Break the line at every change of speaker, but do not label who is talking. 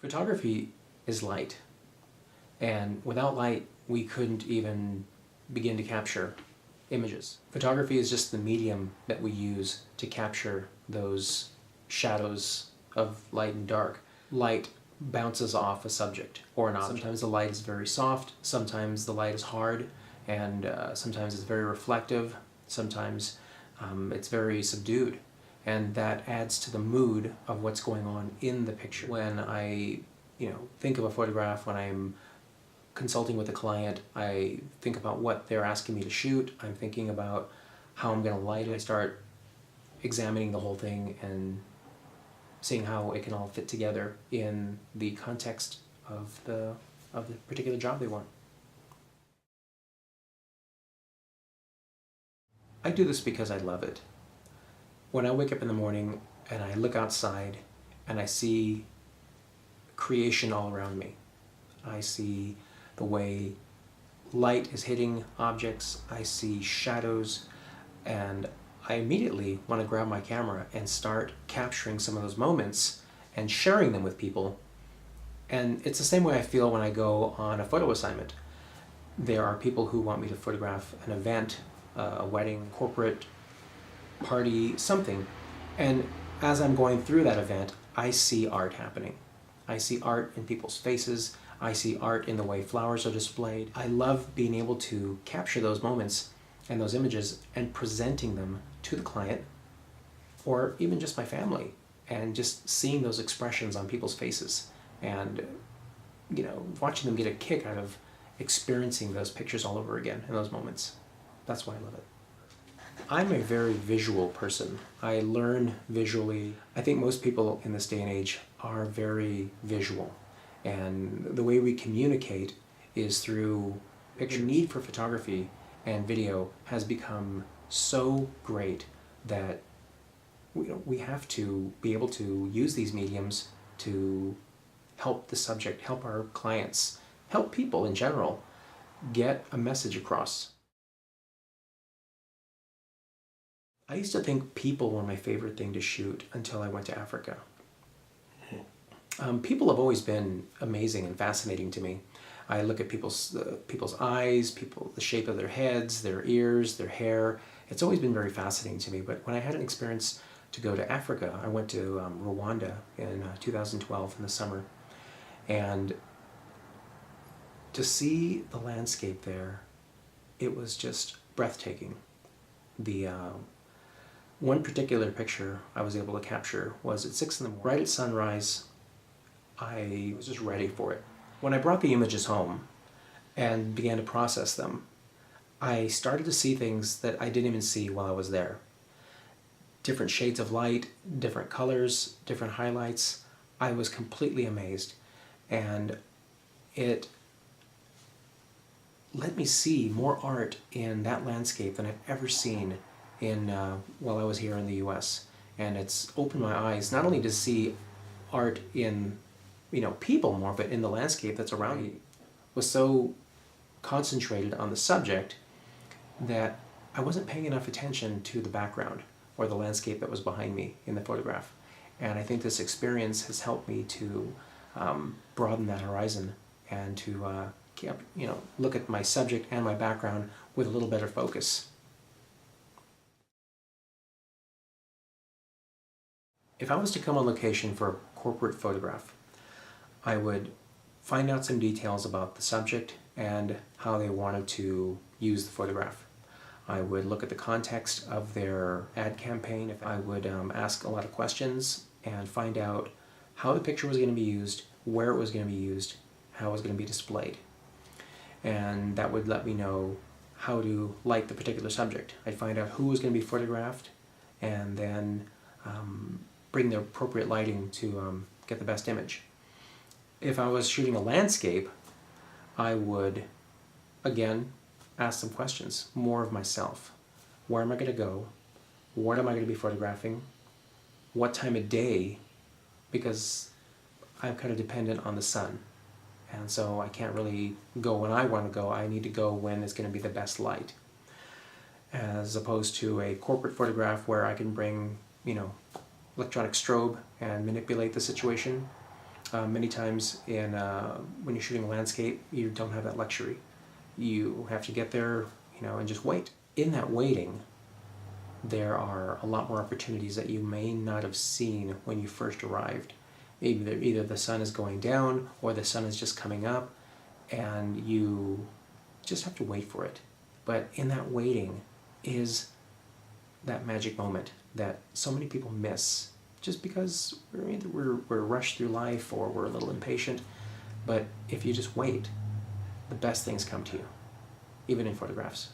Photography is light, and without light we couldn't even begin to capture images. Photography is just the medium that we use to capture those shadows of light and dark. Light bounces off a subject or an object. Sometimes the light is very soft, sometimes the light is hard, and sometimes it's very reflective, sometimes it's very subdued. And that adds to the mood of what's going on in the picture. When I think of a photograph, when I'm consulting with a client, I think about what they're asking me to shoot. I'm thinking about how I'm going to light it. I start examining the whole thing and seeing how it can all fit together in the context of the particular job they want. I do this because I love it. When I wake up in the morning and I look outside and I see creation all around me, I see the way light is hitting objects, I see shadows, and I immediately want to grab my camera and start capturing some of those moments and sharing them with people. And it's the same way I feel when I go on a photo assignment. There are people who want me to photograph an event, a wedding, corporate party, something, and as I'm going through that event, I see art happening. I see art in people's faces, I see art in the way flowers are displayed. I love being able to capture those moments and those images and presenting them to the client or even just my family, and just seeing those expressions on people's faces and watching them get a kick out of experiencing those pictures all over again in those moments. That's why I love it. I'm a very visual person. I learn visually. I think most people in this day and age are very visual. And the way we communicate is through picture. The need for photography and video has become so great that we have to be able to use these mediums to help the subject, help our clients, help people in general get a message across. I used to think people were my favorite thing to shoot until I went to Africa. People have always been amazing and fascinating to me. I look at people's eyes, the shape of their heads, their ears, their hair. It's always been very fascinating to me. But when I had an experience to go to Africa, I went to Rwanda in 2012 in the summer. And to see the landscape there, it was just breathtaking. One particular picture I was able to capture was at 6 in the morning. Right at sunrise, I was just ready for it. When I brought the images home and began to process them, I started to see things that I didn't even see while I was there. Different shades of light, different colors, different highlights. I was completely amazed, and it let me see more art in that landscape than I've ever seen while I was here in the US. And it's opened my eyes not only to see art in people more, but in the landscape that's around me. Was so concentrated on the subject that I wasn't paying enough attention to the background or the landscape that was behind me in the photograph. And I think this experience has helped me to broaden that horizon and to look at my subject and my background with a little better focus. If I was to come on location for a corporate photograph, I would find out some details about the subject and how they wanted to use the photograph. I would look at the context of their ad campaign. I would ask a lot of questions and find out how the picture was going to be used, where it was going to be used, how it was going to be displayed. And that would let me know how to light the particular subject. I'd find out who was going to be photographed and then bring the appropriate lighting to get the best image. If I was shooting a landscape, I would, again, ask some questions, more of myself. Where am I going to go? What am I going to be photographing? What time of day? Because I'm kind of dependent on the sun. And so I can't really go when I want to go. I need to go when it's going to be the best light. As opposed to a corporate photograph where I can bring, electronic strobe and manipulate the situation. Many times when you're shooting a landscape, you don't have that luxury. You have to get there, and just wait. In that waiting, there are a lot more opportunities that you may not have seen when you first arrived. Either the sun is going down or the sun is just coming up, and you just have to wait for it. But in that waiting is that magic moment that so many people miss just because we're rushed through life or we're a little impatient. But if you just wait, the best things come to you, even in photographs.